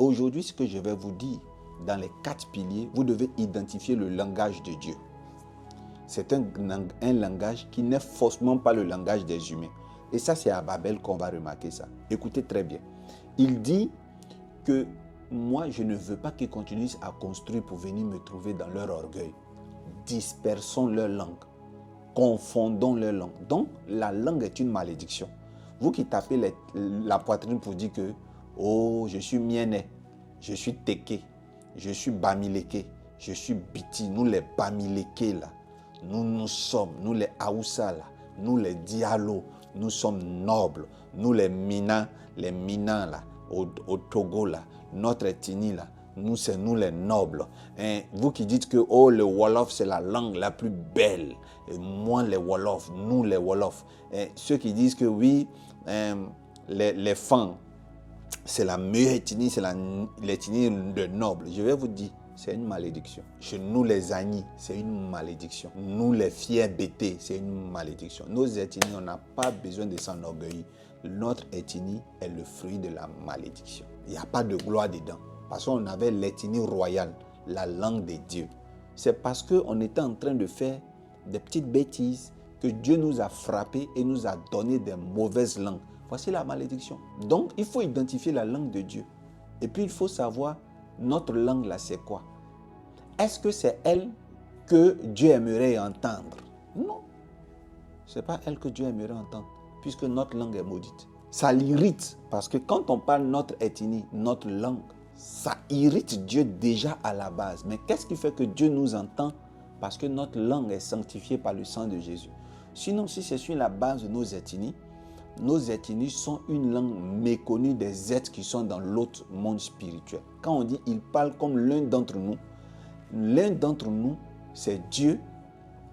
Aujourd'hui, ce que je vais vous dire, dans les 4 piliers, vous devez identifier le langage de Dieu. C'est un langage qui n'est forcément pas le langage des humains. Et ça, c'est à Babel qu'on va remarquer ça. Écoutez très bien. Il dit que moi, je ne veux pas qu'ils continuent à construire pour venir me trouver dans leur orgueil. Dispersons leur langue. Confondons leur langue. Donc, la langue est une malédiction. Vous qui tapez la poitrine pour dire que « Oh, je suis Mienné, je suis Téké, je suis Bamileke, je suis Biti. » Nous les Bamileke là, nous sommes, nous les Aoussa là, nous les Diallo, nous sommes nobles. Nous les Minan là, au Togo là, notre ethnie là, nous c'est nous les nobles. Et vous qui dites que oh, le Wolof c'est la langue la plus belle, et moi les Wolofs, nous les Wolofs. Et ceux qui disent que oui, les Fang c'est la meilleure ethnie, c'est l'ethnie de nobles. Je vais vous dire, c'est une malédiction. Chez nous les Agnis, c'est une malédiction. Nous les fiers bêtés, c'est une malédiction. Nos ethnies, on n'a pas besoin de s'enorgueillir. Notre ethnie est le fruit de la malédiction. Il n'y a pas de gloire dedans. Parce qu'on avait l'ethnie royale, la langue des dieux. C'est parce qu'on était en train de faire des petites bêtises que Dieu nous a frappés et nous a donné des mauvaises langues. Voici la malédiction. Donc, il faut identifier la langue de Dieu. Et puis, il faut savoir, notre langue là, c'est quoi? Est-ce que c'est elle que Dieu aimerait entendre? Non. Ce n'est pas elle que Dieu aimerait entendre, puisque notre langue est maudite. Ça l'irrite, parce que quand on parle notre ethnie, notre langue, ça irrite Dieu déjà à la base. Mais qu'est-ce qui fait que Dieu nous entend? Parce que notre langue est sanctifiée par le sang de Jésus. Sinon, si c'est sur la base de nos ethnies sont une langue méconnue des êtres qui sont dans l'autre monde spirituel. Quand on dit « ils parlent comme l'un d'entre nous », c'est Dieu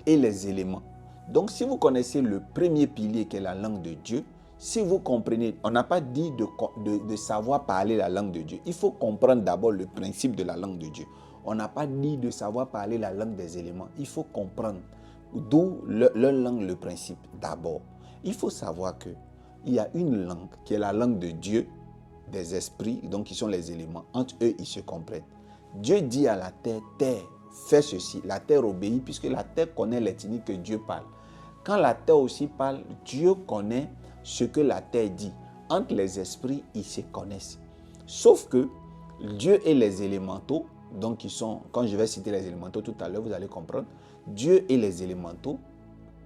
et les éléments. Donc, si vous connaissez le premier pilier qui est la langue de Dieu, si vous comprenez, on n'a pas dit de savoir parler la langue de Dieu. Il faut comprendre d'abord le principe de la langue de Dieu. On n'a pas dit de savoir parler la langue des éléments. Il faut comprendre d'où leur langue, le principe d'abord. Il faut savoir qu'il y a une langue qui est la langue de Dieu, des esprits, donc qui sont les éléments. Entre eux, ils se comprennent. Dieu dit à la terre, terre, fais ceci. La terre obéit puisque la terre connaît l'ethnie que Dieu parle. Quand la terre aussi parle, Dieu connaît ce que la terre dit. Entre les esprits, ils se connaissent. Sauf que Dieu et les élémentaux, donc qui sont, quand je vais citer les élémentaux tout à l'heure, vous allez comprendre, Dieu et les élémentaux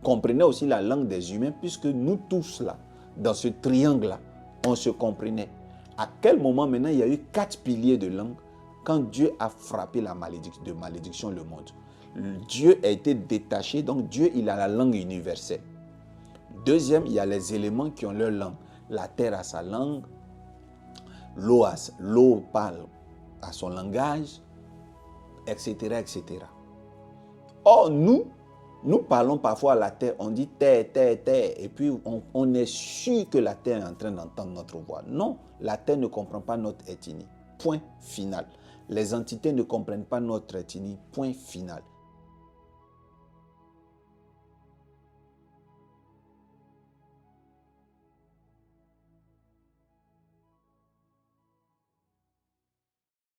comprenaient aussi la langue des humains puisque nous tous là, dans ce triangle-là, on se comprenait. À quel moment maintenant il y a eu 4 piliers de langue quand Dieu a frappé la malédiction le monde? Dieu a été détaché, donc Dieu il a la langue universelle. Deuxième, il y a les éléments qui ont leur langue. La terre a sa langue, l'eau parle à son langage, etc., etc. Or, nous parlons parfois à la terre, on dit terre, terre, terre, et puis on est sûr que la terre est en train d'entendre notre voix. Non, la terre ne comprend pas notre ethnie. Point final. Les entités ne comprennent pas notre ethnie. Point final.